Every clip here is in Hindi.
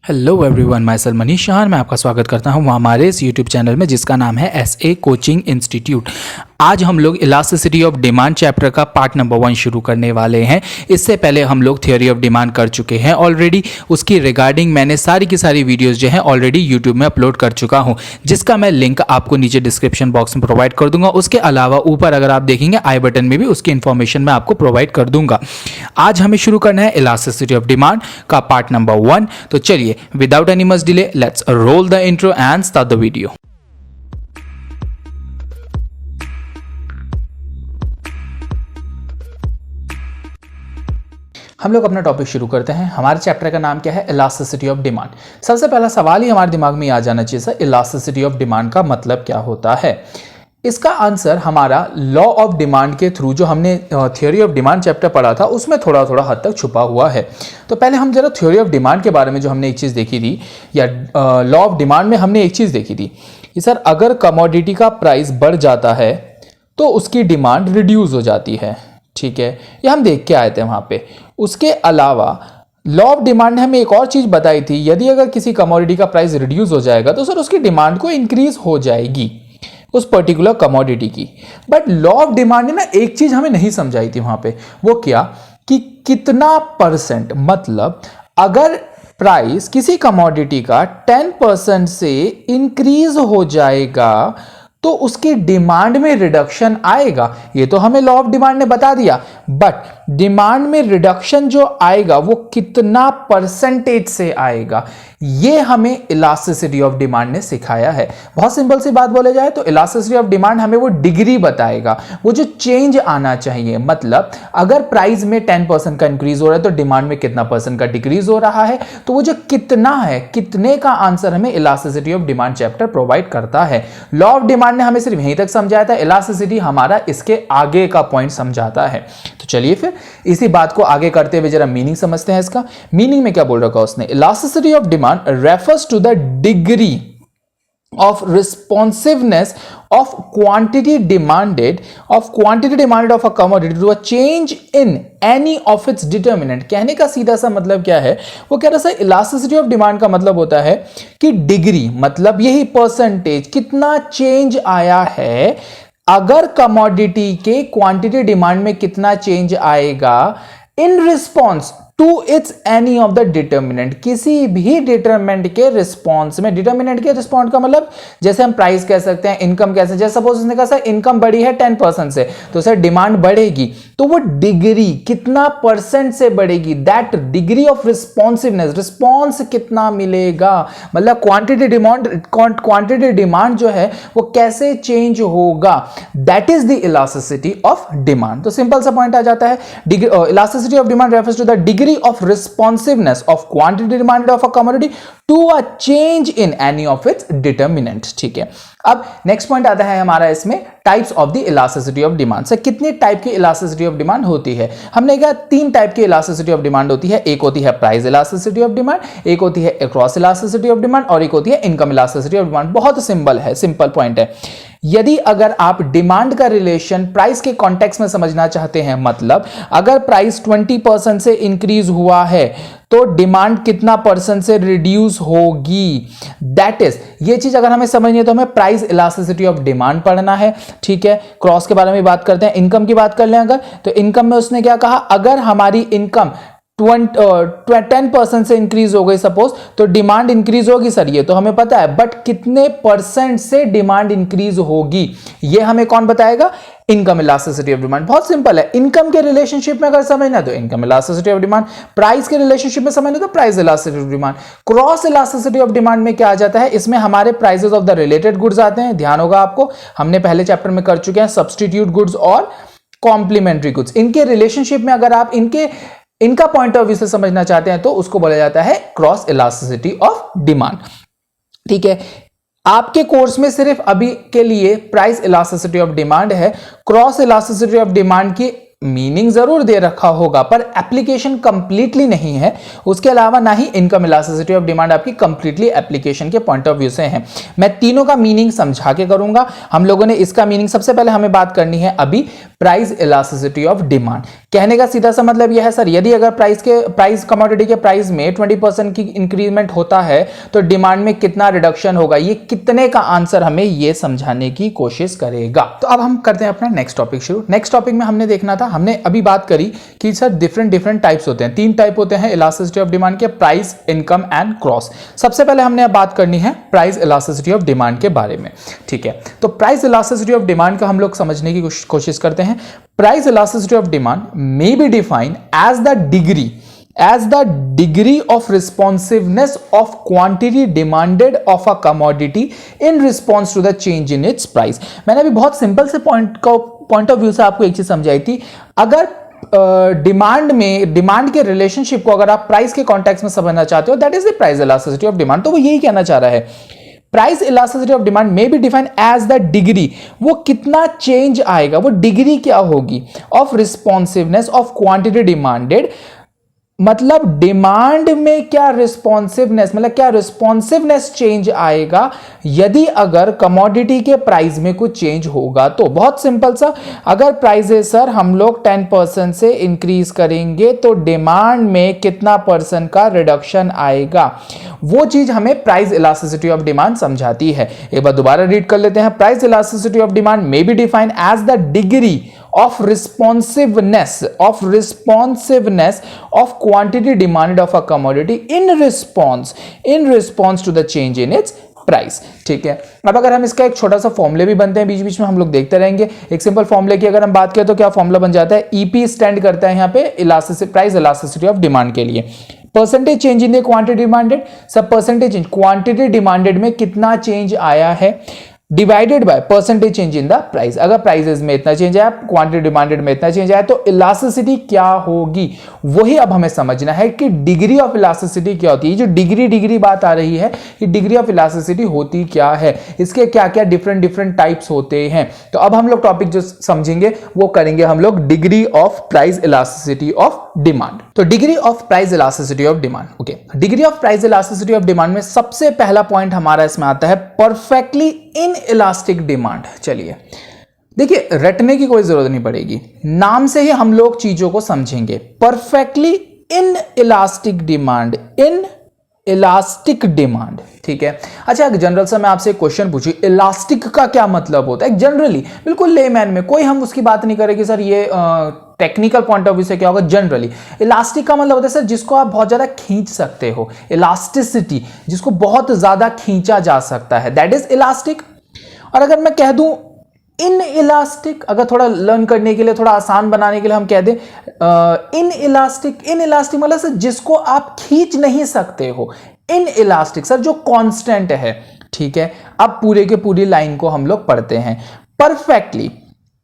Hello everyone, my self Manish Shahn. मैं आपका स्वागत करता हूं हमारे इस यूट्यूब चैनल में जिसका नाम है एसए कोचिंग इंस्टीट्यूट। आज हम लोग इलास्टिसिटी ऑफ डिमांड चैप्टर का पार्ट नंबर 1 शुरू करने वाले हैं। इससे पहले हम लोग थ्योरी ऑफ डिमांड कर चुके हैं ऑलरेडी। उसकी रिगार्डिंग मैंने सारी की सारी वीडियोस जो हैं ऑलरेडी यूट्यूब में अपलोड कर चुका हूं, जिसका मैं लिंक आपको नीचे डिस्क्रिप्शन बॉक्स में प्रोवाइड कर दूंगा। उसके अलावा ऊपर अगर आप देखेंगे आई बटन में भी उसकी इन्फॉर्मेशन मैं आपको प्रोवाइड कर दूंगा। आज हमें शुरू करना है इलास्टिसिटी ऑफ डिमांड का पार्ट नंबर 1। तो चलिए without any much delay, let's roll the intro and start the video. हम लोग अपना टॉपिक शुरू करते हैं। हमारे चैप्टर का नाम क्या है? Elasticity of demand. सबसे पहला सवाल ही हमारे दिमाग में आ जाना चाहिए सर, इलास्टिसिटी ऑफ डिमांड का मतलब क्या होता है? इसका आंसर हमारा लॉ ऑफ डिमांड के थ्रू, जो हमने थ्योरी ऑफ डिमांड चैप्टर पढ़ा था उसमें थोड़ा थोड़ा हद तक छुपा हुआ है। तो पहले हम जरा थ्योरी ऑफ डिमांड के बारे में जो हमने एक चीज़ देखी थी, या लॉ ऑफ डिमांड में हमने एक चीज़ देखी थी कि सर अगर कमोडिटी का प्राइस बढ़ जाता है तो उसकी डिमांड रिड्यूस हो जाती है। ठीक है, ये हम देख के आए थे वहाँ पे। उसके अलावा लॉ ऑफ डिमांड ने हमें एक और चीज़ बताई थी, यदि अगर किसी कमोडिटी का प्राइस रिड्यूस हो जाएगा तो सर उसकी डिमांड को इंक्रीज हो जाएगी उस पर्टिकुलर कमोडिटी की। बट लॉ ऑफ डिमांड ने ना एक चीज हमें नहीं समझाई थी वहां पे। वो क्या कि कितना परसेंट, मतलब अगर प्राइस किसी कमोडिटी का 10% से इंक्रीज हो जाएगा तो उसकी डिमांड में रिडक्शन आएगा। ये तो हमें लॉ ऑफ डिमांड ने बता दिया, बट डिमांड में रिडक्शन जो आएगा वो कितना परसेंटेज से आएगा, ये हमें इलास्टिसिटी ऑफ डिमांड ने सिखाया है। बहुत सिंपल सी बात बोले जाए तो इलास्टिसिटी ऑफ डिमांड हमें वो डिग्री बताएगा, वो जो चेंज आना चाहिए। मतलब अगर प्राइस में 10% का इंक्रीज हो रहा है तो डिमांड में कितना परसेंट का डिक्रीज हो रहा है, तो वो जो कितना है, कितने का आंसर हमें elasticity of demand chapter provide करता है। लॉ ऑफ डिमांड ने हमें सिर्फ यहीं तक समझाया था, इलास्टिसिटी हमारा इसके आगे का पॉइंट समझाता है। तो चलिए फिर इसी बात को आगे करते हुए जरा मीनिंग समझते हैं। इसका मीनिंग में क्या बोल रखा है उसने? Elasticity of demand refers to the degree of responsiveness of quantity demanded of a commodity to a change in any of its determinant। कहने का सीधा सा मतलब क्या है? वो कह रहा है इलास्टिसिटी ऑफ डिमांड का मतलब होता है कि डिग्री, मतलब यही परसेंटेज, कितना चेंज आया है, अगर कमोडिटी के क्वांटिटी डिमांड में कितना चेंज आएगा in response to its any of the determinant, किसी भी डिटर्मिनेंट के रिस्पॉन्स में। डिटर्मिनेंट के रिस्पॉन्स का मतलब जैसे हम प्राइस कह सकते हैं, इनकम कह सकते हैं। जैसे सपोज उसने कहा सर इनकम बढ़ी है 10% से, तो सर डिमांड बढ़ेगी, तो वो डिग्री कितना परसेंट से बढ़ेगी, that degree of responsiveness, response कितना मिलेगा, मतलब क्वांटिटी डिमांड जो है वो कैसे चेंज होगा, that is the elasticity of demand. तो सिंपल सा पॉइंट आ जाता है, elasticity of demand refers to the degree of responsiveness of quantity demanded of a commodity to a change in any of its determinants। ठीक है, अब नेक्स्ट पॉइंट आता है हमारा इसमें types of the elasticity of demand. से कितने टाइप की इलास्टिसिटी ऑफ डिमांड होती है? हमने कहा 3 टाइप की इलास्टिसिटी ऑफ डिमांड होती है। एक होती है प्राइस इलास्टिसिटी ऑफ डिमांड, एक होती है क्रॉस इलास्टिसिटी ऑफ डिमांड, और एक होती है इनकम इलास्टिसिटी ऑफ डिमांड। बहुत सिंपल है, सिंपल पॉइंट है। यदि अगर आप डिमांड का रिलेशन प्राइस के कॉन्टेक्स्ट में समझना चाहते हैं, मतलब अगर प्राइस 20% से इंक्रीज हुआ है तो डिमांड कितना परसेंट से रिड्यूस होगी, दैट इज, ये चीज अगर हमें समझनी है तो हमें प्राइस इलास्टिसिटी ऑफ डिमांड पढ़ना है। ठीक है, क्रॉस के बारे में बात करते हैं। इनकम की बात कर लें अगर, तो इनकम में उसने क्या कहा, अगर हमारी इनकम 10% से इंक्रीज हो गई सपोज, तो डिमांड इंक्रीज होगी सर, ये तो हमें पता है, बट कितने परसेंट से डिमांड इंक्रीज होगी ये हमें कौन बताएगा? Income elasticity of demand. बहुत सिंपल है, इनकम के रिलेशनशिप में अगर समझना तो income elasticity of demand, price के रिलेशनशिप में समझना तो price elasticity of demand. Cross elasticity of demand में क्या आ जाता है? इसमें हमारे prices of the related goods आते हैं। ध्यान होगा आपको, हमने पहले चैप्टर में कर चुके हैं सब्स्टिट्यूट गुड्स और कॉम्प्लीमेंट्री गुड्स। इनके रिलेशनशिप में अगर आप इनका पॉइंट ऑफ व्यू से समझना चाहते हैं तो उसको बोला जाता है क्रॉस इलास्टिसिटी ऑफ डिमांड। ठीक है, आपके कोर्स में सिर्फ अभी के लिए प्राइस इलास्टिसिटी ऑफ डिमांड है। क्रॉस इलास्टिसिटी ऑफ डिमांड की मीनिंग जरूर दे रखा होगा पर एप्लीकेशन कंप्लीटली नहीं है। उसके अलावा ना ही इनकम इलास्टिसिटी ऑफ डिमांड आपकी कंप्लीटली एप्लीकेशन के पॉइंट ऑफ व्यू से है। मैं तीनों का मीनिंग समझा के करूंगा। हम लोगों ने इसका मीनिंग सबसे पहले हमें बात करनी है अभी प्राइस इलास्टिसिटी ऑफ डिमांड। कहने का सीधा सा मतलब यह है सर, यदि अगर प्राइस कमोडिटी के प्राइस में 20% की इंक्रीमेंट होता है तो डिमांड में कितना रिडक्शन होगा, ये कितने का आंसर हमें ये समझाने की कोशिश करेगा। तो अब हम करते हैं अपना नेक्स्ट टॉपिक शुरू। नेक्स्ट टॉपिक में हमने देखना था, हमने अभी बात करी कि सर डिफरेंट टाइप्स होते हैं, 3 टाइप होते हैं इलास्टिसिटी ऑफ डिमांड के, प्राइस, इनकम एंड क्रॉस। सबसे पहले हमने अब बात करनी है प्राइस इलास्टिसिटी ऑफ डिमांड के बारे में। ठीक है, तो प्राइस इलास्टिसिटी ऑफ डिमांड का हम लोग समझने की कोशिश करते हैं। Price elasticity of demand may be defined as the degree of responsiveness of quantity demanded of a commodity in response to the change in its price। मैंने अभी बहुत सिंपल से पॉइंट ऑफ व्यू से आपको एक चीज समझाई थी। अगर डिमांड के रिलेशनशिप को अगर आप प्राइस के कॉन्टेक्स्ट में समझना चाहते हो, that is the price elasticity of demand. तो वो यही कहना चाह रहा है, price elasticity of demand may be defined as the degree, वो कितना चेंज आएगा, वो डिग्री क्या होगी, of responsiveness of quantity demanded, मतलब डिमांड में क्या रिस्पॉन्सिवनेस, मतलब क्या रिस्पॉन्सिवनेस चेंज आएगा यदि अगर कमोडिटी के प्राइस में कुछ चेंज होगा। तो बहुत सिंपल सा, अगर प्राइसेस सर हम लोग 10% से इंक्रीज करेंगे तो डिमांड में कितना % का रिडक्शन आएगा, वो चीज हमें प्राइस इलास्टिसिटी ऑफ डिमांड समझाती है। एक बार दोबारा रीड कर लेते हैं। Price elasticity of demand may be defined as the degree of responsiveness of quantity demanded of a commodity in response to the change in its price. ठीक है, अब अगर हम इसका एक छोटा सा फॉर्मूले भी बनते हैं, बीच बीच में हम लोग देखते रहेंगे। एक सिंपल फॉर्मूले की अगर हम बात करें तो क्या फॉर्मूला बन जाता है, ईपी स्टैंड करता है यहाँ पे प्राइस इलास्टिसिटी ऑफ डिमांड के लिए, percentage change in the quantity demanded, सब परसेंटेज चेंज क्वांटिटी डिमांडेड में कितना चेंज आया है, divided by percentage change in the price. अगर प्राइसेस में इतना चेंज आया, क्वांटिटी डिमांडेड में इतना चेंज आया, तो इलास्टिसिटी क्या होगी, वही अब हमें समझना है कि डिग्री ऑफ इलास्टिसिटी क्या होती है। जो डिग्री बात आ रही है, ये डिग्री ऑफ इलास्टिसिटी होती क्या है, इसके क्या क्या डिफरेंट टाइप्स होते हैं। तो अब हम लोग टॉपिक जो समझेंगे वो करेंगे हम लोग degree of price elasticity of demand. तो degree of price elasticity of demand, okay, degree of price elasticity of demand में सबसे पहला पॉइंट हमारा इसमें आता है परफेक्टली इन इलास्टिक डिमांड। चलिए देखिए, रटने की कोई जरूरत नहीं पड़ेगी, नाम से ही हम लोग चीजों को समझेंगे। Perfectly inelastic demand, in elastic demand, ठीक है। अच्छा, एक जनरल सा मैं आपसे एक क्वेश्चन पूछूं, इलास्टिक का क्या मतलब होता है जनरली, बिल्कुल लेमैन में, कोई हम उसकी बात नहीं करेंगे सर ये टेक्निकल पॉइंट ऑफ व्यू से क्या होगा। जनरली इलास्टिक का मतलब होता है सर जिसको आप बहुत ज्यादा खींच सकते हो, इलास्टिसिटी, जिसको बहुत ज्यादा खींचा जा सकता है, दैट इज इलास्टिक। और अगर मैं कह दूं इन इलास्टिक, अगर थोड़ा लर्न करने के लिए, थोड़ा आसान बनाने के लिए हम कह दें इन इलास्टिक मतलब सर जिसको आप खींच नहीं सकते हो, इन इलास्टिक सर जो कांस्टेंट है। ठीक है, अब पूरे के पूरी लाइन को हम लोग पढ़ते हैं। Perfectly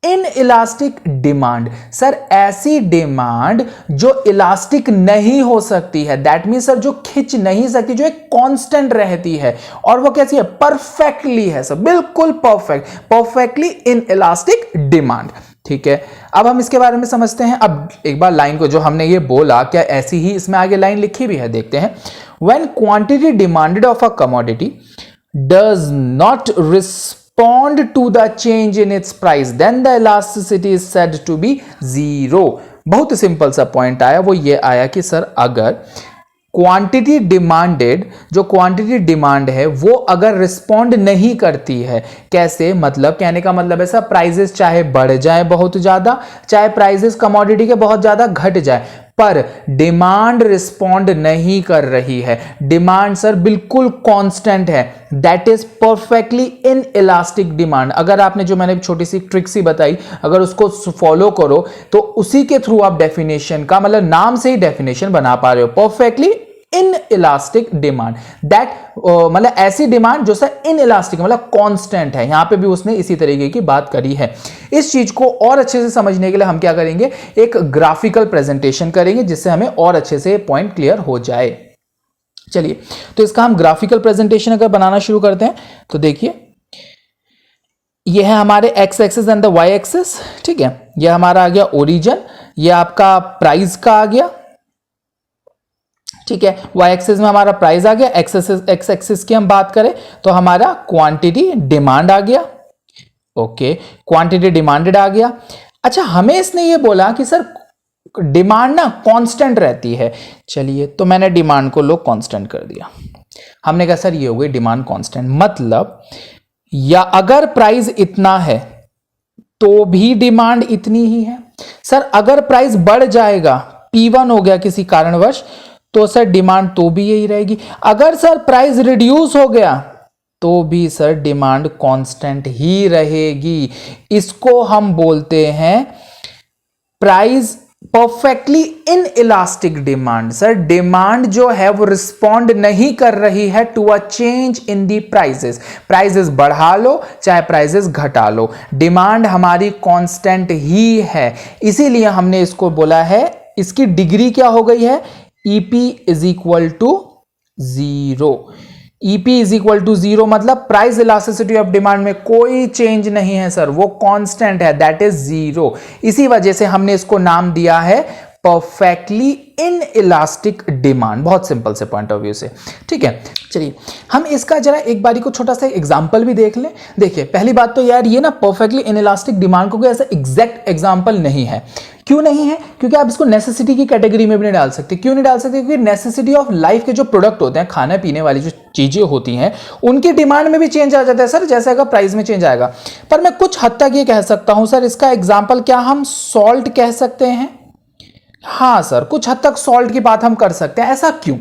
inelastic demand, sir ऐसी डिमांड जो इलास्टिक नहीं हो सकती है, दैट मीन सर जो खिंच नहीं सकती, जो एक कांस्टेंट रहती है, और वो कैसी है, परफेक्टली है सर, बिल्कुल परफेक्टली इन इलास्टिक डिमांड। ठीक है, अब हम इसके बारे में समझते हैं। अब एक बार लाइन को जो हमने ये बोला, क्या ऐसी ही इसमें आगे लाइन लिखी भी है, देखते हैं। When quantity demanded of a commodity does not respond to the change in its price, then the elasticity is said to be zero। बहुत सिंपल सा पॉइंट आया, वो ये आया कि सर अगर क्वांटिटी डिमांडेड, जो क्वांटिटी डिमांड है वो अगर रिस्पॉन्ड नहीं करती है, कैसे, मतलब कहने का मतलब है सर प्राइजेस चाहे बढ़ जाए बहुत ज्यादा, चाहे प्राइजेस कमोडिटी के बहुत ज्यादा घट जाए, पर डिमांड रिस्पॉन्ड नहीं कर रही है, डिमांड सर बिल्कुल कांस्टेंट है, that is perfectly inelastic demand. अगर आपने जो मैंने छोटी सी ट्रिक सी बताई, अगर उसको फॉलो करो तो उसी के थ्रू आप डेफिनेशन का, मतलब नाम से ही डेफिनेशन बना पा रहे हो, perfectly inelastic demand, that मतलब ऐसी डिमांड जो सर इन इलास्टिक मतलब कांस्टेंट है। यहां पे भी उसने इसी तरीके की बात करी है। इस चीज को और अच्छे से समझने के लिए हम क्या करेंगे, एक ग्राफिकल प्रेजेंटेशन करेंगे जिससे हमें और अच्छे से पॉइंट क्लियर हो जाए। चलिए, तो इसका हम ग्राफिकल प्रेजेंटेशन अगर बनाना शुरू करते हैं तो देखिए, यह है हमारे X axis and the Y axis. ठीक है, यह हमारा आ गया ओरिजिन, ये आपका प्राइस का आ गया, ठीक है। वाई एक्सिस में हमारा प्राइस आ गया, एक्स एक्सिस की हम बात करें तो हमारा क्वांटिटी डिमांड आ गया, ओके, क्वांटिटी डिमांडेड आ गया। अच्छा, हमें इसने ये बोला कि सर डिमांड ना कांस्टेंट रहती है, चलिए तो मैंने डिमांड को लो कांस्टेंट कर दिया। हमने कहा सर ये हो गई डिमांड कांस्टेंट, मतलब या अगर प्राइस इतना है तो भी डिमांड इतनी ही है। सर अगर प्राइस बढ़ जाएगा, P1 हो गया किसी कारणवश, तो सर डिमांड तो भी यही रहेगी। अगर सर प्राइस रिड्यूस हो गया तो भी सर डिमांड कांस्टेंट ही रहेगी। इसको हम बोलते हैं price perfectly inelastic demand. Sir demand जो है वो रिस्पॉन्ड नहीं कर रही है to a change in the prices. Prices बढ़ा लो चाहे प्राइसेस घटा लो, डिमांड हमारी कांस्टेंट ही है। इसीलिए हमने इसको बोला है, इसकी डिग्री क्या हो गई है, EP is equal to 0। EP is equal to 0 मतलब प्राइस इलास्टिसिटी ऑफ डिमांड में कोई चेंज नहीं है सर, वो कांस्टेंट है, दैट इज 0। इसी वजह से हमने इसको नाम दिया है परफेक्टली इन इलास्टिक डिमांड, बहुत सिंपल से पॉइंट ऑफ व्यू से, ठीक है। चलिए हम इसका जरा एक बारी को छोटा सा एग्जांपल भी देख लें। देखिए पहली बात तो यार ये ना परफेक्टली इन इलास्टिक डिमांड को कोई ऐसा एग्जैक्ट एग्जांपल नहीं है। क्यों नहीं है? क्योंकि आप इसको नेसेसिटी की कैटेगरी में भी नहीं डाल सकते। क्यों नहीं डाल सकते? क्योंकि नेसेसिटी ऑफ लाइफ के जो प्रोडक्ट होते हैं, खाने पीने वाली जो चीजें होती हैं, उनकी डिमांड में भी चेंज आ जाता है सर, जैसे अगर प्राइस में चेंज आएगा। पर मैं कुछ हद तक ये कह सकता हूं सर, इसका एग्जाम्पल क्या हम सॉल्ट कह सकते हैं? हाँ सर, कुछ हद तक सॉल्ट की बात हम कर सकते हैं। ऐसा क्यों?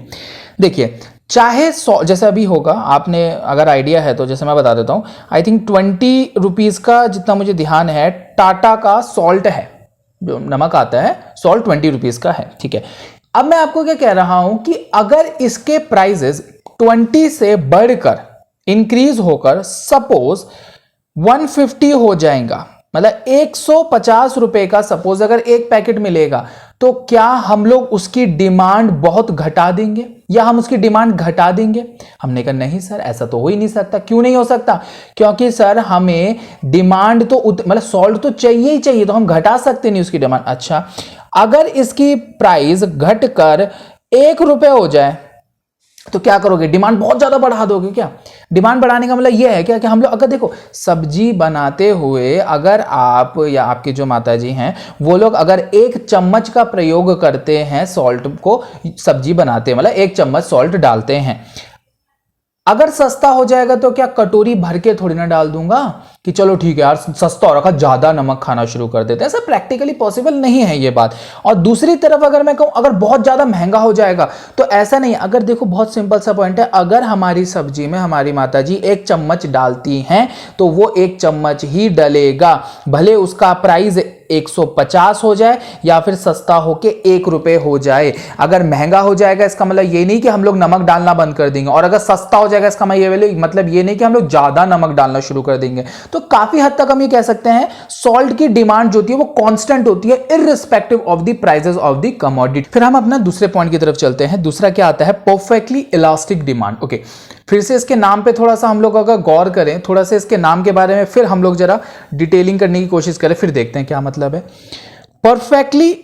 देखिए चाहे जैसे अभी होगा, आपने अगर आइडिया है तो जैसे मैं बता देता हूं, आई थिंक 20 रुपीज का जितना मुझे ध्यान है, टाटा का सॉल्ट है, जो नमक आता है, सॉल्ट 20 रुपीज का है, ठीक है। अब मैं आपको क्या कह रहा हूं कि अगर इसके प्राइसेस 20 से बढ़कर इंक्रीज होकर सपोज 150 हो जाएगा, मतलब 150 रुपए का सपोज अगर एक पैकेट मिलेगा, तो क्या हम लोग उसकी डिमांड बहुत घटा देंगे या हम उसकी डिमांड घटा देंगे? हमने कहा नहीं सर, ऐसा तो हो ही नहीं सकता। क्यों नहीं हो सकता? क्योंकि सर हमें डिमांड तो मतलब सॉल्ट तो चाहिए ही चाहिए, तो हम घटा सकते नहीं उसकी डिमांड। अच्छा, अगर इसकी प्राइस घटकर 1 रुपए हो जाए तो क्या करोगे? डिमांड बहुत ज्यादा बढ़ा दोगे क्या? डिमांड बढ़ाने का मतलब यह है क्या कि हम लोग अगर देखो सब्जी बनाते हुए, अगर आप या आपके जो माताजी हैं वो लोग अगर 1 चम्मच का प्रयोग करते हैं सॉल्ट को, सब्जी बनाते मतलब 1 चम्मच सॉल्ट डालते हैं, अगर सस्ता हो जाएगा तो क्या कटोरी भर के थोड़ी ना डाल दूंगा कि चलो ठीक है यार सस्ता हो रखा, ज्यादा नमक खाना शुरू कर देते हैं। ऐसा प्रैक्टिकली पॉसिबल नहीं है ये बात। और दूसरी तरफ अगर मैं कहूं अगर बहुत ज्यादा महंगा हो जाएगा तो ऐसा नहीं। अगर देखो बहुत सिंपल सा पॉइंट है, अगर हमारी सब्जी में हमारी माताजी 1 चम्मच डालती हैं तो वो 1 चम्मच ही डलेगा, भले उसका प्राइस 150 हो जाए या फिर सस्ता होके 1 रुपए हो जाए। अगर महंगा हो जाएगा इसका मतलब ये नहीं कि हम लोग नमक डालना बंद कर देंगे, और अगर सस्ता हो जाएगा इसका मतलब ये नहीं कि हम लोग ज्यादा नमक डालना शुरू कर देंगे। तो काफी हद तक हम ये कह सकते हैं सॉल्ट की डिमांड जो होती है वो कांस्टेंट होती है irrespective of the prices of the commodity. फिर हम अपना दूसरे पॉइंट की तरफ चलते हैं। दूसरा क्या आता है? Perfectly elastic demand. ओके, फिर से इसके नाम पे थोड़ा सा हम लोग अगर गौर करें, थोड़ा सा इसके नाम के बारे में फिर हम लोग जरा डिटेलिंग करने की कोशिश करें, फिर देखते हैं क्या मतलब है। परफेक्टली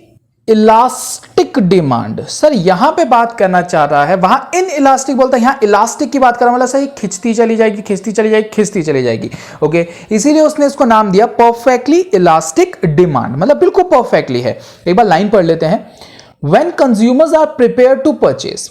इलास्टिक डिमांड, सर यहां पे बात करना चाह रहा है, वहां इन इलास्टिक बोलता है, यहां इलास्टिक की बात कर रहा मतलब सही खिंचती चली जाएगी, खिंचती चली जाएगी, खिंचती चली जाएगी। ओके, इसीलिए उसने इसको नाम दिया परफेक्टली इलास्टिक डिमांड, मतलब बिल्कुल परफेक्टली है। एक बार लाइन पढ़ लेते हैं। When consumers are prepared to purchase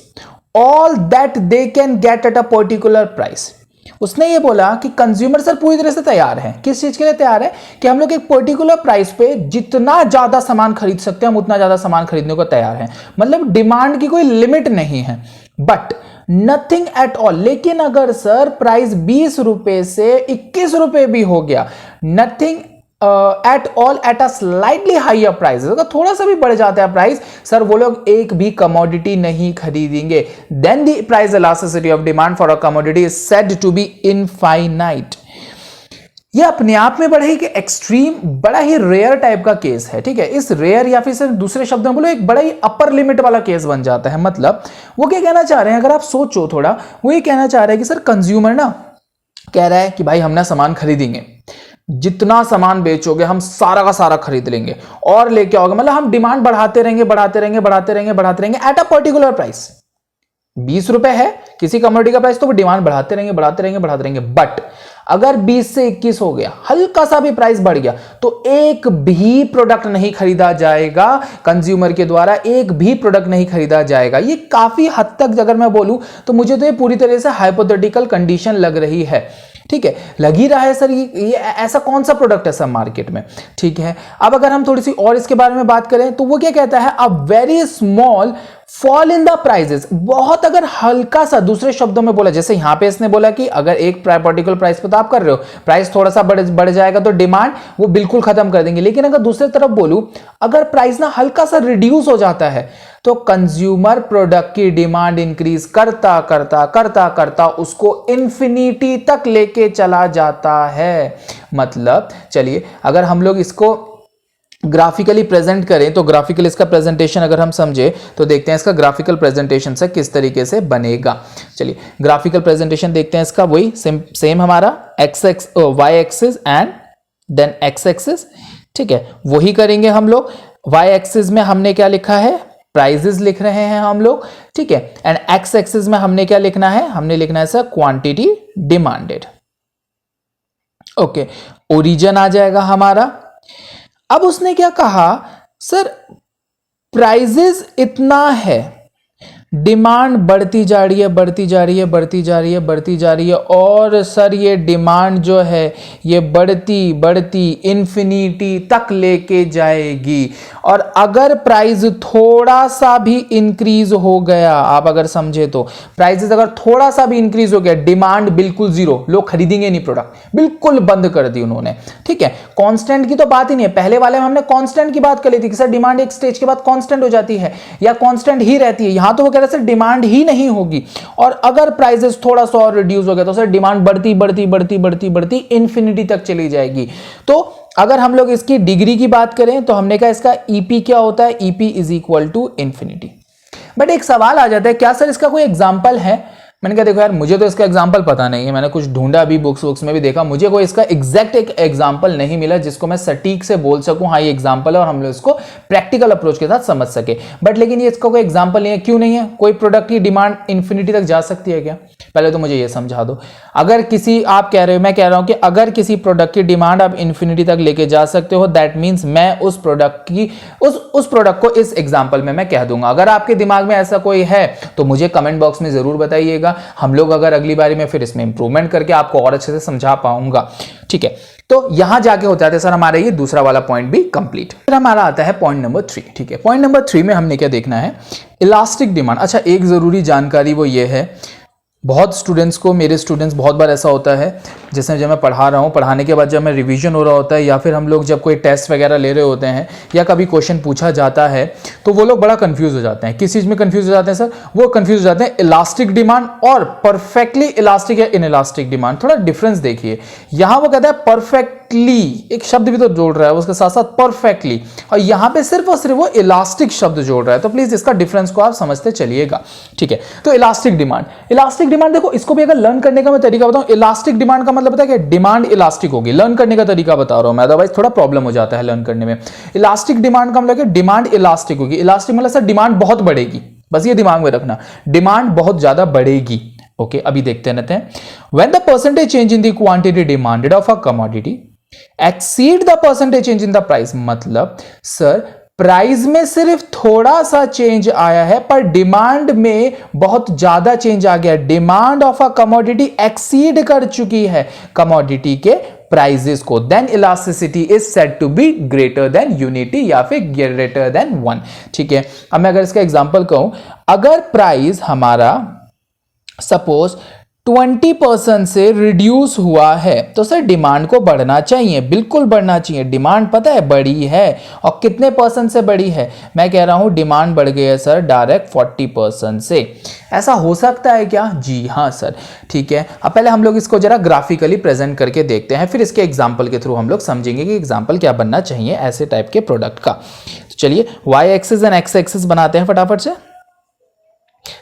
all that they can get at a particular price. उसने ये बोला कि कंज्यूमर सर पूरी तरह से तैयार है। किस चीज के लिए तैयार है? कि हम लोग एक पर्टिकुलर प्राइस पे जितना ज्यादा सामान खरीद सकते हैं हम उतना ज्यादा सामान खरीदने को तैयार है। मतलब डिमांड की कोई लिमिट नहीं है, बट नथिंग एट ऑल। लेकिन अगर सर प्राइस 20 रुपए से 21 रुपए भी हो गया, nothing at all at a slightly higher price, अगर थोड़ा सा भी बढ़ जाता है प्राइस, सर वो लोग एक भी कमोडिटी नहीं खरीदेंगे। Then the price elasticity of demand for a commodity is said to be infinite. ये अपने आप में बड़ा ही एक्सट्रीम, बड़ा ही रेयर टाइप का केस है, ठीक है। इस रेयर या फिर सिर्फ दूसरे शब्दों में बोलो एक बड़ा ही अपर लिमिट वाला केस बन जाता है। मतलब वो क्या कहना चाह रहे हैं, अगर आप सोचो थोड़ा, वो ये कहना चाह रहे हैं कि सर कंज्यूमर ना कह रहा है कि भाई हम ना सामान खरीदेंगे, जितना सामान बेचोगे हम सारा का सारा खरीद लेंगे और लेके आओगे, मतलब हम डिमांड बढ़ाते रहेंगे बढ़ाते रहेंगे बढ़ाते रहेंगे बढ़ाते रहेंगे एट अ पर्टिकुलर प्राइस। 20 रुपए है किसी कमोडिटी का प्राइस तो वो डिमांड बढ़ाते रहेंगे बढ़ाते रहेंगे बढ़ाते रहेंगे। बट अगर 20 से 21 हो गया, हल्का सा भी प्राइस बढ़ गया, तो एक भी प्रोडक्ट नहीं खरीदा जाएगा कंज्यूमर के द्वारा, एक भी प्रोडक्ट नहीं खरीदा जाएगा। ये काफी हद तक अगर मैं बोलूं तो मुझे तो ये पूरी तरह से हाइपोथेटिकल कंडीशन लग रही है। ठीक है, लग ही रहा है सर ये ऐसा कौन सा प्रोडक्ट है सब मार्केट में। ठीक है, अब अगर हम थोड़ी सी और इसके बारे में बात करें तो वो क्या कहता है, a very small fall in the prices. बहुत अगर हल्का सा, दूसरे शब्दों में बोला, जैसे यहां पे इसने बोला कि अगर एक पर्टिकुलर प्राइस पे तो आप कर रहे हो, प्राइस थोड़ा सा बढ़ जाएगा तो डिमांड वो बिल्कुल खत्म कर देंगे। लेकिन अगर दूसरी तरफ बोलूं, अगर प्राइस ना हल्का सा रिड्यूस हो जाता है तो कंज्यूमर प्रोडक्ट की डिमांड इंक्रीज करता करता करता करता उसको इंफिनिटी तक लेके चला जाता है। मतलब चलिए अगर हम लोग इसको ग्राफिकली प्रेजेंट करें तो ग्राफिकल इसका प्रेजेंटेशन अगर हम समझे तो देखते हैं इसका ग्राफिकल प्रेजेंटेशन से किस तरीके से बनेगा। चलिए ग्राफिकल प्रेजेंटेशन देखते हैं इसका, वही सेम हमारा y axis and then x axis. ठीक है, वही करेंगे हम लोग। y एक्सिस में हमने क्या लिखा है, प्राइजेस लिख रहे हैं हम लोग। ठीक है, एंड x एक्सिस में हमने क्या लिखना है, हमने लिखना है sir quantity demanded. Okay, origin आ जाएगा हमारा। अब उसने क्या कहा, सर प्राइजेस इतना है, डिमांड बढ़ती जा रही है बढ़ती जा रही है बढ़ती जा रही है बढ़ती जा रही है, और सर ये डिमांड जो है ये बढ़ती बढ़ती इंफिनिटी तक लेके जाएगी। और अगर प्राइस थोड़ा सा भी इंक्रीज हो गया, आप अगर समझे तो प्राइसेस अगर थोड़ा सा भी इंक्रीज हो गया, डिमांड बिल्कुल जीरो, लोग खरीदेंगे नहीं, प्रोडक्ट बिल्कुल बंद कर दी उन्होंने। ठीक है, कांस्टेंट की तो बात ही नहीं है। पहले वाले में हमने कांस्टेंट की बात कर ली थी कि सर डिमांड एक स्टेज के बाद कांस्टेंट हो जाती है या कांस्टेंट ही रहती है। यहां तो वो कह रहे सर डिमांड ही नहीं होगी, और अगर प्राइसेस थोड़ा सा और रिड्यूस हो गया तो सर डिमांड बढ़ती बढ़ती बढ़ती बढ़ती बढ़ती इंफिनिटी तक चली जाएगी। तो अगर हम लोग इसकी डिग्री की बात करें तो हमने कहा इसका ईपी क्या होता है, EP is equal to infinity. But एक सवाल आ जाता है, क्या सर इसका कोई एग्जाम्पल है? मैंने कहा देखो यार, मुझे तो इसका एग्जाम्पल पता नहीं है, मैंने कुछ ढूंढा भी बुक्स में भी देखा, मुझे कोई इसका एग्जैक्ट एक एग्जाम्पल नहीं मिला जिसको मैं सटीक से बोल सकूं हाँ ये एग्जाम्पल है और हम लोग इसको प्रैक्टिकल अप्रोच के साथ समझ सके। बट लेकिन ये इसका कोई एग्जाम्पल नहीं है। क्यों नहीं है? कोई प्रोडक्ट की डिमांड इंफिनिटी तक जा सकती है क्या? पहले तो मुझे ये समझा दो। अगर किसी, आप कह रहे हो, मैं कह रहा हूं कि अगर किसी प्रोडक्ट की डिमांड आप इंफिनिटी तक लेके जा सकते हो, दैट मींस मैं उस प्रोडक्ट की उस प्रोडक्ट को इस एग्जांपल में मैं कह दूंगा। अगर आपके दिमाग में ऐसा कोई है तो मुझे कमेंट बॉक्स में जरूर बताइएगा। हम लोग अगर अगली बारी में फिर इसमें इंप्रूवमेंट करके आपको और अच्छे से समझा पाऊंगा। ठीक है, तो यहां जाके हो जाता है सर हमारा ये दूसरा वाला पॉइंट भी कंप्लीट। फिर हमारा आता है पॉइंट नंबर 3। ठीक है, पॉइंट नंबर 3 में हमने क्या देखना है, इलास्टिक डिमांड। अच्छा, एक जरूरी जानकारी वो ये है, बहुत स्टूडेंट्स को, मेरे स्टूडेंट्स बहुत बार ऐसा होता है, जैसे जब मैं पढ़ा रहा हूँ, पढ़ाने के बाद जब मैं रिवीजन हो रहा होता है या फिर हम लोग जब कोई टेस्ट वगैरह ले रहे होते हैं या कभी क्वेश्चन पूछा जाता है तो वो लोग बड़ा कंफ्यूज हो जाते हैं। किस चीज़ में कंफ्यूज हो जाते हैं सर? वो कंफ्यूज हो जाते हैं इलास्टिक डिमांड और परफेक्टली इलास्टिक या इनइलास्टिक डिमांड। थोड़ा डिफरेंस देखिए, यहाँ वो कहता है परफेक्टली, एक शब्द भी तो जोड़ रहा है उसके साथ साथ परफेक्टली, और यहाँ पे सिर्फ और सिर्फ वो इलास्टिक शब्द जोड़ रहा है। तो प्लीज इसका डिफरेंस को आप समझते चलिएगा। ठीक है, तो इलास्टिक डिमांड देखो, इसको भी अगर लर्न करने का मैं तरीका बताऊं, इलास्टिक डिमांड का मतलब पता है क्या? डिमांड इलास्टिक होगी। लर्न करने का तरीका बता रहा हूं मैं, अदरवाइज थोड़ा प्रॉब्लम हो जाता है लर्न करने में। इलास्टिक डिमांड का मतलब डिमांड इलास्टिक होगी। इलास्टिक मतलब सर डिमांड बहुत बढ़ेगी, बस ये दिमाग में रखना, डिमांड बहुत ज्यादा बढ़ेगी। ओके, अभी देखते हैं। When the percentage change in the quantity demanded of a commodity exceed the percentage change in the price, मतलब सर प्राइस में सिर्फ थोड़ा सा चेंज आया है पर डिमांड में बहुत ज्यादा चेंज आ गया। Demand of a commodity exceed कर चुकी है कमोडिटी के प्राइजेस को, then elasticity is said to be greater than unity या फिर ग्रेटर देन 1। ठीक है, अब मैं अगर इसका एग्जांपल कहूं, अगर प्राइस हमारा सपोज 20% से रिड्यूस हुआ है तो सर डिमांड को बढ़ना चाहिए, बिल्कुल बढ़ना चाहिए। डिमांड पता है बढ़ी है, और कितने परसेंट से बढ़ी है? मैं कह रहा हूं डिमांड बढ़ गई है सर डायरेक्ट 40% से। ऐसा हो सकता है क्या? जी हाँ सर। ठीक है, अब पहले हम लोग इसको जरा ग्राफिकली प्रेजेंट करके देखते हैं, फिर इसके एग्जाम्पल के थ्रू हम लोग समझेंगे कि एग्जाम्पल क्या बनना चाहिए ऐसे टाइप के प्रोडक्ट का। तो चलिए Y axis and X axis बनाते हैं फटाफट से।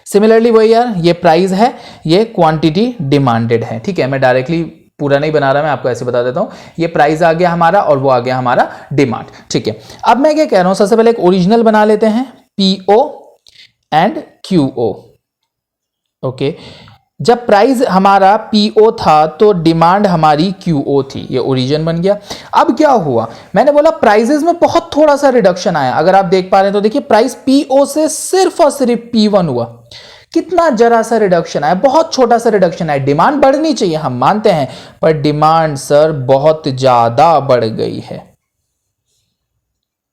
सिमिलरली वही यार, ये प्राइस है, ये क्वांटिटी डिमांडेड है। ठीक है, मैं डायरेक्टली पूरा नहीं बना रहा, मैं आपको ऐसे बता देता हूं। ये प्राइस आ गया हमारा और वो आ गया हमारा डिमांड, ठीक है। अब मैं क्या कह रहा हूं, सबसे पहले एक ओरिजिनल बना लेते हैं, पीओ एंड क्यूओ। ओके, जब प्राइस हमारा पीओ था तो डिमांड हमारी क्यूओ थी, ये ओरिजिन बन गया। अब क्या हुआ, मैंने बोला प्राइसेस में बहुत थोड़ा सा रिडक्शन आया। अगर आप देख पा रहे हैं तो देखिए प्राइस पीओ से सिर्फ और सिर्फ पी1 हुआ। कितना जरा सा रिडक्शन आया, बहुत छोटा सा रिडक्शन आया। डिमांड बढ़नी चाहिए, हम मानते हैं, पर डिमांड सर बहुत ज्यादा बढ़ गई है।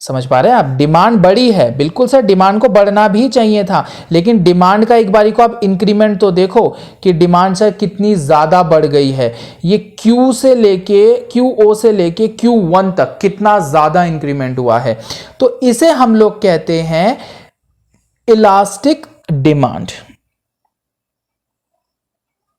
समझ पा रहे हैं आप, डिमांड बढ़ी है, बिल्कुल सर, डिमांड को बढ़ना भी चाहिए था, लेकिन डिमांड का एक बारी को आप इंक्रीमेंट तो देखो कि डिमांड सर कितनी ज्यादा बढ़ गई है। ये क्यू से लेके क्यूओ से लेके Q1 तक कितना ज्यादा इंक्रीमेंट हुआ है। तो इसे हम लोग कहते हैं इलास्टिक डिमांड।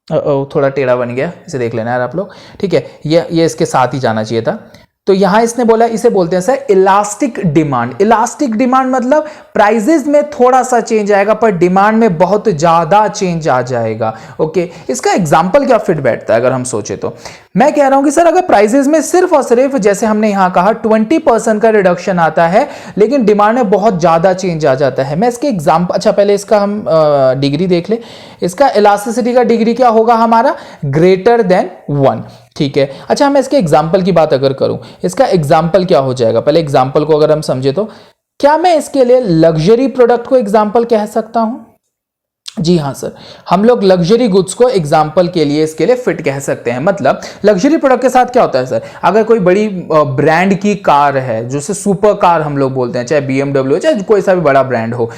थोड़ा टेढ़ा बन गया, इसे देख लेना यार आप लोग, ठीक है। ये इसके साथ ही जाना चाहिए था। तो यहां इसने बोला, इसे बोलते हैं sir elastic demand. Elastic demand मतलब प्राइजेस में थोड़ा सा चेंज आएगा पर डिमांड में बहुत ज्यादा चेंज आ जाएगा। ओके, इसका एग्जांपल क्या फिट बैठता है अगर हम सोचे तो, मैं कह रहा हूं कि सर अगर प्राइजेस में सिर्फ और सिर्फ जैसे हमने यहां कहा 20% का रिडक्शन आता है लेकिन डिमांड में बहुत ज्यादा चेंज आ जाता है। मैं इसके एग्जांपल, अच्छा पहले इसका हम डिग्री देख ले। इसका इलास्टिसिटी का डिग्री क्या होगा हमारा, ग्रेटर देन 1, ठीक है। अच्छा, मैं इसके एग्जाम्पल की बात अगर करूं, इसका एग्जाम्पल क्या हो जाएगा, पहले एग्जाम्पल को अगर हम समझे तो क्या मैं इसके लिए लग्जरी प्रोडक्ट को एग्जाम्पल कह सकता हूं? जी हां सर, हम लोग लग्जरी गुड्स को एग्जाम्पल के लिए इसके लिए फिट कह सकते हैं। मतलब लग्जरी प्रोडक्ट के साथ क्या होता है सर, अगर कोई बड़ी ब्रांड की कार है, जैसे सुपर कार हम लोग बोलते हैं, चाहे BMW चाहे कोई सा भी बड़ा ब्रांड हो,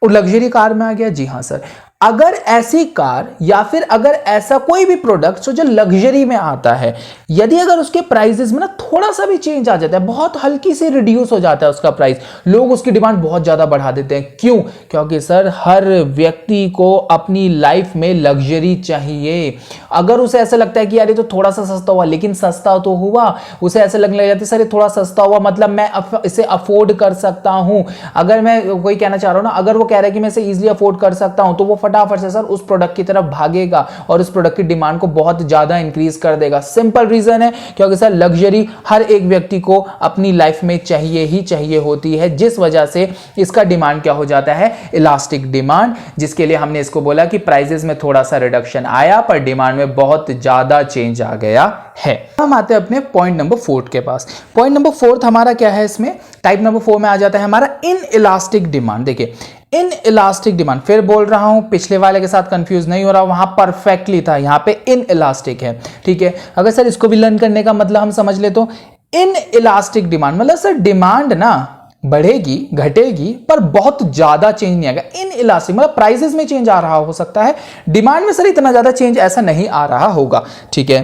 और लग्जरी कार में आ गया। जी हां सर, अगर ऐसी कार या फिर अगर ऐसा कोई भी प्रोडक्ट जो लग्जरी में आता है, यदि अगर उसके प्राइसेस में ना थोड़ा सा भी चेंज आ जाता है, बहुत हल्की से रिड्यूस हो जाता है उसका प्राइस, लोग उसकी डिमांड बहुत ज्यादा बढ़ा देते हैं। क्यों? क्योंकि सर हर व्यक्ति को अपनी लाइफ में लग्जरी चाहिए। अगर उसे ऐसा लगता है कि यार ये तो थोड़ा सा सस्ता हुआ, लेकिन सस्ता तो हुआ, उसे ऐसे लगने लग जाती है सर ये थोड़ा सस्ता हुआ मतलब मैं इसे अफोर्ड कर सकता हूं। अगर मैं कोई कहना चाह रहा हूं ना, अगर वो कह रहा है कि मैं इसे इजीली अफोर्ड कर सकता हूं, तो वो फटाफट से सर उस प्रोडक्ट की तरफ भागेगा और उस प्रोडक्ट की डिमांड को बहुत ज्यादा इंक्रीज कर देगा। सिंपल रीजन है, क्योंकि सर लग्जरी हर एक व्यक्ति को अपनी लाइफ में चाहिए ही चाहिए होती है, जिस वजह से इसका डिमांड क्या हो जाता है, इलास्टिक डिमांड, जिसके लिए हमने इसको बोला कि प्राइसेस में थोड़ा सा रिडक्शन आया पर डिमांड में बहुत ज्यादा चेंज आ गया है। हम आते हैं अपने पॉइंट नंबर 4 के पास। पॉइंट नंबर 4 हमारा क्या है, इसमें टाइप नंबर 4 में आ जाता है हमारा इन इलास्टिक डिमांड। देखिए इन इलास्टिक डिमांड, फिर बोल रहा हूं, पिछले वाले के साथ कंफ्यूज नहीं हो रहा, वहां परफेक्टली था, यहां पे इन इलास्टिक है, ठीक है। अगर सर इसको भी लर्न करने का मतलब हम समझ ले तो इन इलास्टिक डिमांड मतलब सर डिमांड ना बढ़ेगी घटेगी पर बहुत ज्यादा चेंज नहीं आएगा। इन इलास्टिक मतलब प्राइसेस में चेंज आ रहा हो सकता है, डिमांड में सर इतना ज्यादा चेंज ऐसा नहीं आ रहा होगा, ठीक है।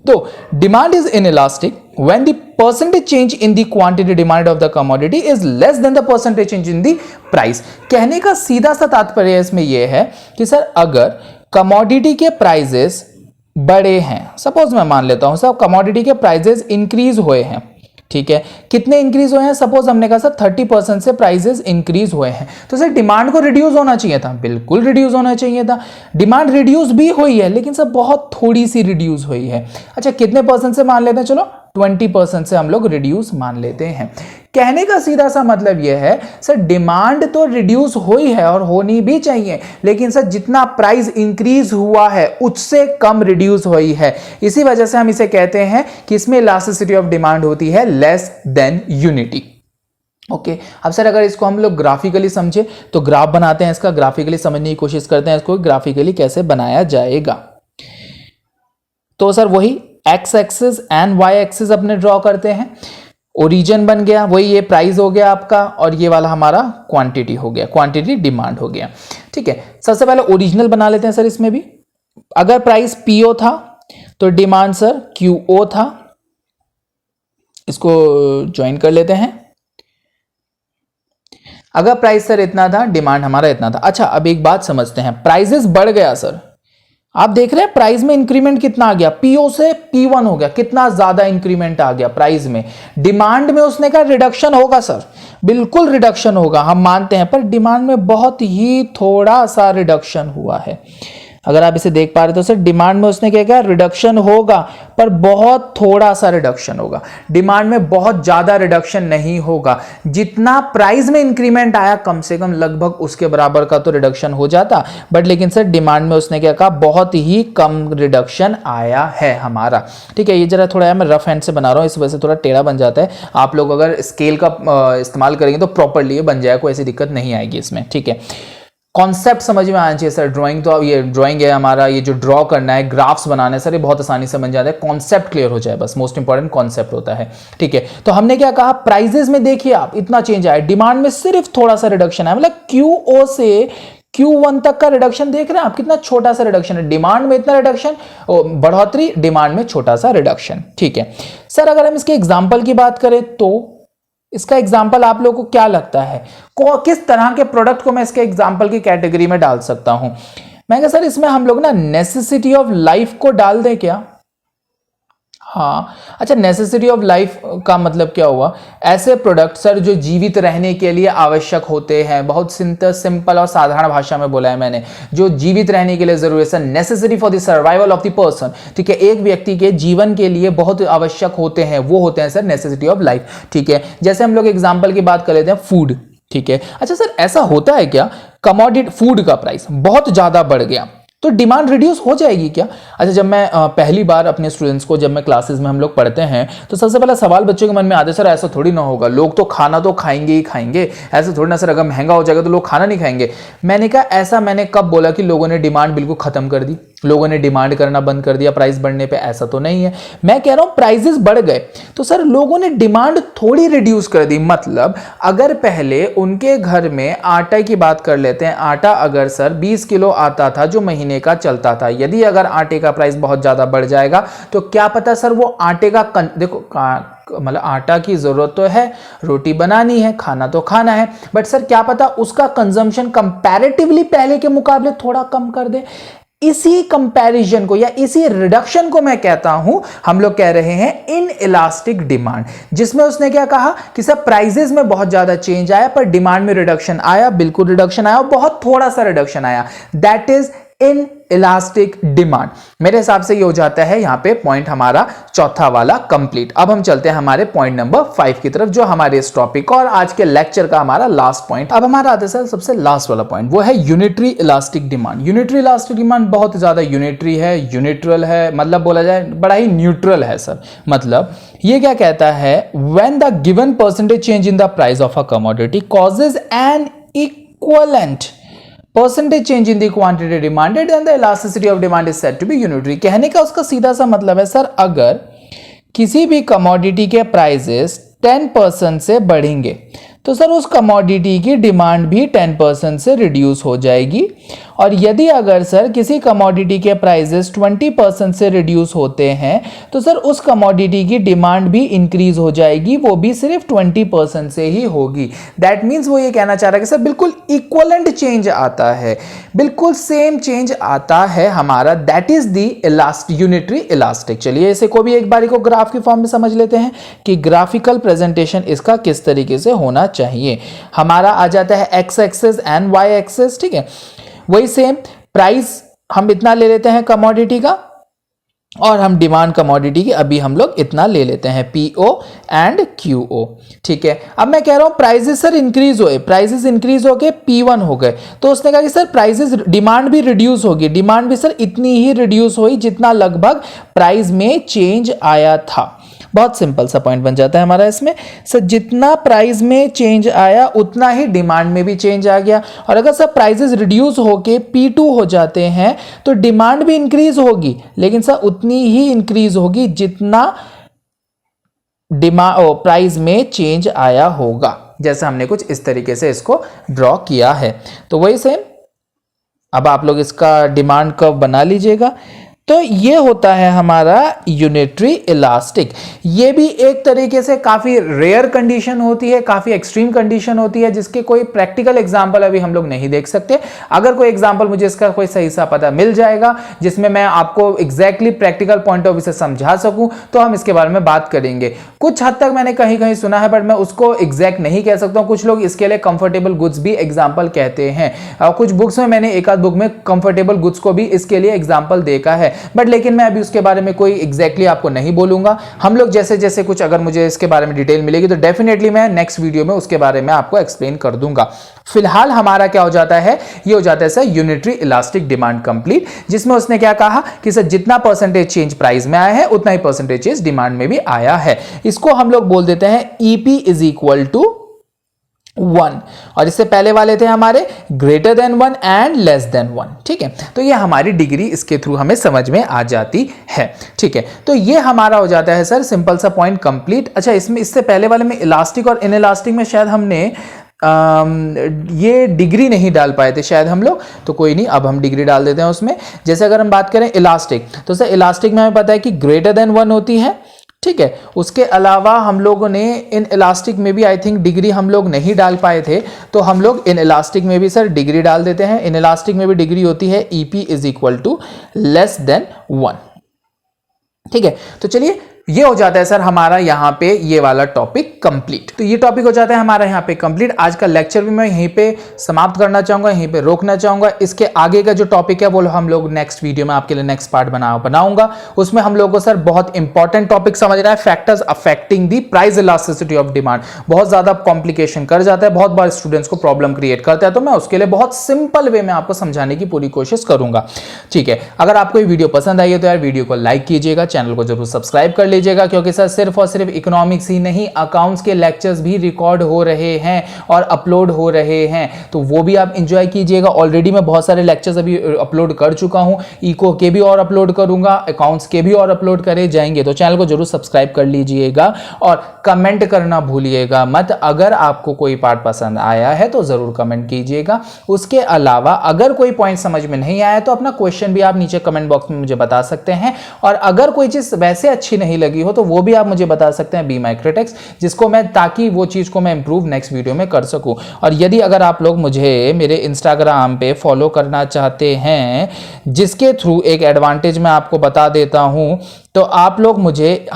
तो demand is inelastic when the percentage change in the quantity demanded of the commodity is less than the percentage change in the price। कहने का सीधा सा तात्पर्य इसमें यह है कि सर अगर कमोडिटी के प्राइजेस बड़े हैं, सपोज मैं मान लेता हूं सर कमोडिटी के प्राइजेस इंक्रीज हुए हैं, ठीक है, कितने इंक्रीज हुए हैं, सपोज हमने कहा सर 30% से प्राइसेस इंक्रीज हुए हैं, तो सर डिमांड को रिड्यूस होना चाहिए था, बिल्कुल रिड्यूस होना चाहिए था। डिमांड रिड्यूस भी हुई है लेकिन सर बहुत थोड़ी सी रिड्यूस हुई है। अच्छा कितने परसेंट से मान लेते हैं, चलो 20% से हम लोग रिड्यूस मान लेते हैं। कहने का सीधा सा मतलब यह है सर डिमांड तो रिड्यूस हुई है और होनी भी चाहिए, लेकिन सर जितना प्राइस इंक्रीज हुआ है उससे कम रिड्यूस हुई है। इसी वजह से हम इसे कहते हैं कि इसमें इलास्टिसिटी ऑफ डिमांड होती है लेस देन यूनिटी। ओके, अब सर अगर इसको हम लोग ग्राफिकली समझे तो ग्राफ बनाते हैं, इसका ग्राफिकली समझने की कोशिश करते हैं, इसको ग्राफिकली कैसे बनाया जाएगा। तो सर वही X axis and Y axis अपने ड्रॉ करते हैं। ओरिजिन बन गया, वही ये प्राइस हो गया आपका, और ये वाला हमारा क्वांटिटी हो गया, क्वांटिटी डिमांड हो गया, ठीक है। सबसे पहले ओरिजिनल बना लेते हैं सर। इसमें भी अगर प्राइस पीओ था तो डिमांड सर क्यूओ था, इसको ज्वाइन कर लेते हैं। अगर प्राइस सर इतना था, डिमांड हमारा इतना था। अच्छा अब एक बात समझते हैं, प्राइसेस बढ़ गया सर, आप देख रहे हैं प्राइस में इंक्रीमेंट कितना आ गया, पीओ से पी1 हो गया, कितना ज्यादा इंक्रीमेंट आ गया प्राइस में। डिमांड में उसने कहा रिडक्शन होगा सर, बिल्कुल रिडक्शन होगा, हम मानते हैं, पर डिमांड में बहुत ही थोड़ा सा रिडक्शन हुआ है। अगर आप इसे देख पा रहे तो सर डिमांड में उसने क्या किया, रिडक्शन होगा पर बहुत थोड़ा सा रिडक्शन होगा, डिमांड में बहुत ज्यादा रिडक्शन नहीं होगा। जितना प्राइस में इंक्रीमेंट आया कम से कम लगभग उसके बराबर का तो रिडक्शन हो जाता, बट लेकिन सर डिमांड में उसने क्या कहा, बहुत ही कम रिडक्शन आया है हमारा। ठीक है, ये जरा थोड़ा मैं रफ हैंड से बना रहा हूं, इस वजह से थोड़ा टेढ़ा बन जाता है। आप लोग अगर स्केल का इस्तेमाल करेंगे तो प्रॉपरली ये बन जाएगा, कोई ऐसी दिक्कत नहीं आएगी इसमें। ठीक है, कॉन्सेप्ट समझ में आना चाहिए सर। ड्राइंग तो ये ड्राइंग है हमारा, ये जो ड्रॉ करना है, ग्राफ्स बनाना है सर, ये बहुत आसानी से बन जाता है, कॉन्सेप्ट क्लियर हो जाए बस, मोस्ट इंपॉर्टेंट कॉन्सेप्ट होता है। ठीक है, तो हमने क्या कहा, प्राइजेस में देखिए आप इतना चेंज आया, डिमांड में सिर्फ थोड़ा सा रिडक्शन है, मतलब Q0 से Q1 तक का रिडक्शन देख रहे हैं आप, कितना छोटा सा रिडक्शन है। डिमांड में इतना रिडक्शन, बढ़ोतरी, डिमांड में छोटा सा रिडक्शन। ठीक है सर, अगर हम इसके एग्जाम्पल की बात करें तो इसका एग्जाम्पल आप लोगों को क्या लगता है, किस तरह के प्रोडक्ट को मैं इसके एग्जाम्पल की कैटेगरी में डाल सकता हूं? मैं कहा सर इसमें हम लोग ना नेसेसिटी ऑफ लाइफ को डाल दें क्या? हाँ, अच्छा, नेसेसिटी ऑफ लाइफ का मतलब क्या हुआ? ऐसे प्रोडक्ट सर जो जीवित रहने के लिए आवश्यक होते हैं, बहुत सिंपल और साधारण भाषा में बोला है मैंने, जो जीवित रहने के लिए जरूरी है sir, necessary for the survival of the person. ठीक है, एक व्यक्ति के जीवन के लिए बहुत आवश्यक होते हैं, वो होते हैं सर नेसेसिटी ऑफ लाइफ। ठीक है, जैसे हम लोग एग्जाम्पल की बात कर लेते हैं, फूड। ठीक है, अच्छा सर ऐसा होता है क्या, कमोडिटी फूड का प्राइस बहुत ज्यादा बढ़ गया तो डिमांड रिड्यूस हो जाएगी क्या? अच्छा, जब मैं पहली बार अपने स्टूडेंट्स को, जब मैं क्लासेस में हम लोग पढ़ते हैं तो सबसे पहला सवाल बच्चों के मन में आता है, सर ऐसा थोड़ी ना होगा, लोग तो खाना तो खाएंगे ही खाएंगे, ऐसा थोड़ी ना सर, अगर महंगा हो जाएगा तो लोग खाना नहीं खाएंगे। मैंने कहा ऐसा मैंने कब बोला कि लोगों ने डिमांड बिल्कुल खत्म कर दी, लोगों ने डिमांड करना बंद कर दिया प्राइस बढ़ने पे? ऐसा तो नहीं है। मैं कह रहा हूं प्राइसेस बढ़ गए तो सर लोगों ने डिमांड थोड़ी रिड्यूस कर दी। मतलब अगर पहले उनके घर में आटा की बात कर लेते हैं, आटा अगर सर 20 किलो आता था जो महीने का चलता था, यदि अगर आटे का प्राइस बहुत ज्यादा बढ़ जाएगा तो क्या पता सर वो आटे का देखो मतलब आटा की जरूरत तो है, रोटी बनानी है, खाना तो खाना है, बट सर क्या पता उसका कंजम्पशन कंपैरेटिवली पहले के मुकाबले थोड़ा कम कर दे। इसी कंपैरिजन को या इसी रिडक्शन को मैं कहता हूं, हम लोग कह रहे हैं इन इलास्टिक डिमांड, जिसमें उसने क्या कहा कि सब प्राइजेस में बहुत ज्यादा चेंज आया पर डिमांड में रिडक्शन आया, बिल्कुल रिडक्शन आया, बहुत थोड़ा सा रिडक्शन आया, that is in elastic demand. मेरे हिसाब से ये हो जाता है यहां पे पॉइंट हमारा चौथा वाला कंप्लीट। अब हम चलते हैं हमारे पॉइंट नंबर 5 की तरफ, जो हमारे इस टॉपिक और आज के लेक्चर का हमारा लास्ट पॉइंट। अब हमारा आता है सबसे लास्ट वाला पॉइंट, वो है unitary elastic demand. Unitary elastic demand बहुत ज्यादा यूनिटरी है, यूनिट्रल है, मतलब बोला जाए बड़ा ही न्यूट्रल है सर। मतलब ये क्या कहता है, when the given percentage change in the price of a commodity causes an equivalent percentage change in the quantity demanded and the elasticity of demand is said to be unitary. कहने का उसका सीधा सा मतलब है सर, अगर किसी भी कमोडिटी के प्राइसेस 10% से बढ़ेंगे तो सर उस कमोडिटी की डिमांड भी 10% से रिड्यूस हो जाएगी, और यदि अगर सर किसी कमोडिटी के प्राइसेस 20% से रिड्यूस होते हैं तो सर उस कमोडिटी की डिमांड भी इंक्रीज हो जाएगी, वो भी सिर्फ 20% से ही होगी। दैट मीन्स वो ये कहना चाह रहा है कि सर बिल्कुल इक्वलेंट चेंज आता है, बिल्कुल सेम चेंज आता है हमारा, that is the unitary elastic. चलिए इसे को भी एक बारी को ग्राफ की फॉर्म में समझ लेते हैं कि ग्राफिकल प्रेजेंटेशन इसका किस तरीके से होना चाहिए। हमारा आ जाता है X axis and Y axis. ठीक है, वही सेम प्राइस हम इतना ले लेते हैं कमोडिटी का, और हम डिमांड कमोडिटी की अभी हम लोग इतना ले लेते हैं, PO एंड QO। ठीक है, अब मैं कह रहा हूं प्राइसेस सर इंक्रीज हुए, प्राइसेस इंक्रीज हो गए, P1 हो गए, तो उसने कहा कि सर प्राइसेस डिमांड भी रिड्यूस होगी, डिमांड भी सर इतनी ही रिड्यूस हुई जितना लगभग प्राइस में चेंज आया था। बहुत सिंपल सा पॉइंट बन जाता है हमारा इसमें, सर जितना प्राइस में चेंज आया उतना ही डिमांड में भी चेंज आ गया, और अगर सर प्राइसेस रिड्यूस होके P2 हो जाते हैं तो डिमांड भी इंक्रीज होगी, लेकिन सर उतनी ही इंक्रीज होगी जितना प्राइस में चेंज आया होगा। जैसे हमने कुछ इस तरीके से इसको ड्रॉ किया है, तो वही सेम अब आप लोग इसका डिमांड कर्व बना लीजिएगा। तो ये होता है हमारा यूनिटरी इलास्टिक। ये भी एक तरीके से काफी रेयर कंडीशन होती है, काफी एक्सट्रीम कंडीशन होती है, जिसके कोई प्रैक्टिकल एग्जांपल अभी हम लोग नहीं देख सकते। अगर कोई एग्जांपल मुझे इसका कोई सही सा पता मिल जाएगा जिसमें मैं आपको exactly practical point of view से समझा सकूं, तो हम इसके बारे में बात करेंगे। कुछ हद तक मैंने कहीं कहीं सुना है, बट मैं उसको एग्जैक्ट नहीं कह सकता हूं। कुछ लोग इसके लिए कंफर्टेबल गुड्स भी एग्जाम्पल कहते हैं। कुछ बुक्स में मैंने एक आध बुक में कंफर्टेबल गुड्स को भी इसके लिए एग्जाम्पल देखा है, बट लेकिन मैं अभी उसके बारे में कोई एग्जैक्टली आपको नहीं बोलूंगा। हम लोग जैसे जैसे कुछ अगर मुझे इसके बारे में डिटेल मिलेगी तो डेफिनेटली मैं नेक्स्ट वीडियो में उसके बारे में आपको एक्सप्लेन कर दूंगा। फिलहाल हमारा क्या हो जाता है, ये हो जाता है sir unitary elastic demand complete, जिसमें उसने क्या कहा कि सर जितना परसेंटेज चेंज प्राइस में आया है उतना ही परसेंटेज चेंज डिमांड में भी आया है। इसको हम लोग बोल देते हैं ईपी इज इक्वल टू 1, और इससे पहले वाले थे हमारे greater than 1 and less than 1। ठीक है, तो ये हमारी डिग्री इसके थ्रू हमें समझ में आ जाती है। ठीक है, तो ये हमारा हो जाता है सर सिंपल सा पॉइंट कंप्लीट। अच्छा, इसमें इससे पहले वाले में इलास्टिक और इनइलास्टिक में शायद हमने ये डिग्री नहीं डाल पाए थे शायद हम लोग, तो कोई नहीं, अब हम डिग्री डाल देते हैं उसमें। जैसे अगर हम बात करें इलास्टिक, तो सर इलास्टिक में हमें पता है कि ग्रेटर देन 1 होती है। ठीक है, उसके अलावा हम लोगों ने इन इलास्टिक में भी आई थिंक डिग्री हम लोग नहीं डाल पाए थे, तो हम लोग इन इलास्टिक में भी सर डिग्री डाल देते हैं। इन इलास्टिक में भी डिग्री होती है EP is equal to less than 1। ठीक है, तो चलिए ये हो जाता है सर हमारा यहाँ पे ये वाला टॉपिक कंप्लीट। तो ये टॉपिक हो जाता है हमारा यहाँ पे कंप्लीट। आज का लेक्चर भी मैं यहीं पे समाप्त करना चाहूंगा, यहीं पे रोकना चाहूंगा। इसके आगे का जो टॉपिक है वो हम लोग नेक्स्ट वीडियो में आपके लिए नेक्स्ट पार्ट बनाऊंगा। उसमें हम लोग को सर बहुत इंपॉर्टेंट टॉपिक समझना है, factors affecting the price elasticity of demand. बहुत ज्यादा कॉम्प्लिकेशन कर जाता है, बहुत बार स्टूडेंट्स को प्रॉब्लम क्रिएट करता है, तो मैं उसके लिए बहुत सिंपल वे में आपको समझाने की पूरी कोशिश करूंगा। ठीक है, अगर आपको ये वीडियो पसंद आई है तो यार वीडियो को लाइक कीजिएगा, चैनल को जरूर सब्सक्राइब कर लीजिएगा, क्योंकि सर सिर्फ और सिर्फ इकोनॉमिक्स ही नहीं, अकाउंट्स के लेक्चर्स भी रिकॉर्ड हो रहे हैं और अपलोड हो रहे हैं, तो वो भी आप एंजॉय कीजिएगा। ऑलरेडी मैं बहुत सारे लेक्चर्स अभी अपलोड कर चुका हूं, इको के भी और अपलोड करूंगा, अकाउंट्स के भी और अपलोड करे जाएंगे, तो चैनल को जरूर सब्सक्राइब कर लीजिएगा और कमेंट करना भूलिएगा मत। अगर आपको कोई पार्ट पसंद आया है तो जरूर कमेंट कीजिएगा। उसके अलावा अगर कोई पॉइंट समझ में नहीं आया तो अपना क्वेश्चन भी आप नीचे कमेंट बॉक्स में मुझे बता सकते हैं, और अगर कोई चीज वैसे अच्छी नहीं लगी हो तो वो भी आप मुझे बता सकते हैं बी माय क्रिटिक्स, जिसको मैं, ताकि वो चीज को मैं इंप्रूव नेक्स्ट वीडियो में कर सकूं। और यदि अगर आप लोग मुझे मेरे इंस्टाग्राम पे फॉलो करना चाहते हैं, जिसके थ्रू एक एडवांटेज मैं आपको बता देता हूं, तो आप लोग मुझे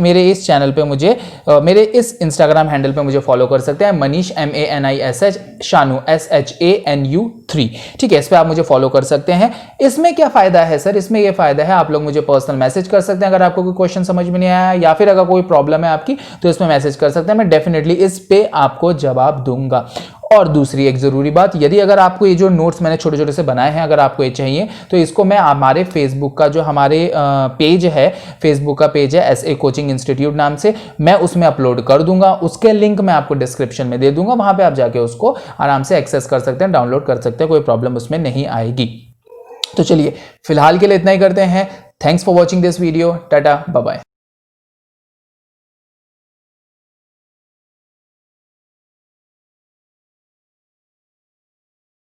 मेरे इस चैनल पे मुझे मेरे इस इंस्टाग्राम हैंडल पे मुझे फॉलो कर सकते हैं, मनीष MANISH शानू SHANU 3। ठीक है, इस पे आप मुझे फॉलो कर सकते हैं। इसमें क्या फायदा है सर, इसमें ये फायदा है आप लोग मुझे पर्सनल मैसेज कर सकते हैं अगर आपको कोई क्वेश्चन समझ में नहीं आया, या फिर अगर कोई प्रॉब्लम है आपकी तो इसमें मैसेज कर सकते हैं, मैं डेफिनेटली इस पे आपको जवाब दूंगा। और दूसरी एक जरूरी बात, यदि अगर आपको ये जो नोट्स मैंने छोटे छोटे से बनाए हैं अगर आपको ये चाहिए, तो इसको मैं हमारे फेसबुक का जो हमारे पेज है, फेसबुक का पेज है SA कोचिंग इंस्टीट्यूट नाम से, मैं उसमें अपलोड कर दूंगा। उसके लिंक मैं आपको डिस्क्रिप्शन में दे दूंगा, वहां पे आप जाके उसको आराम से एक्सेस कर सकते हैं, डाउनलोड कर सकते हैं, कोई प्रॉब्लम उसमें नहीं आएगी। तो चलिए फिलहाल के लिए इतना ही करते हैं। Thanks for watching this video, tata bye bye.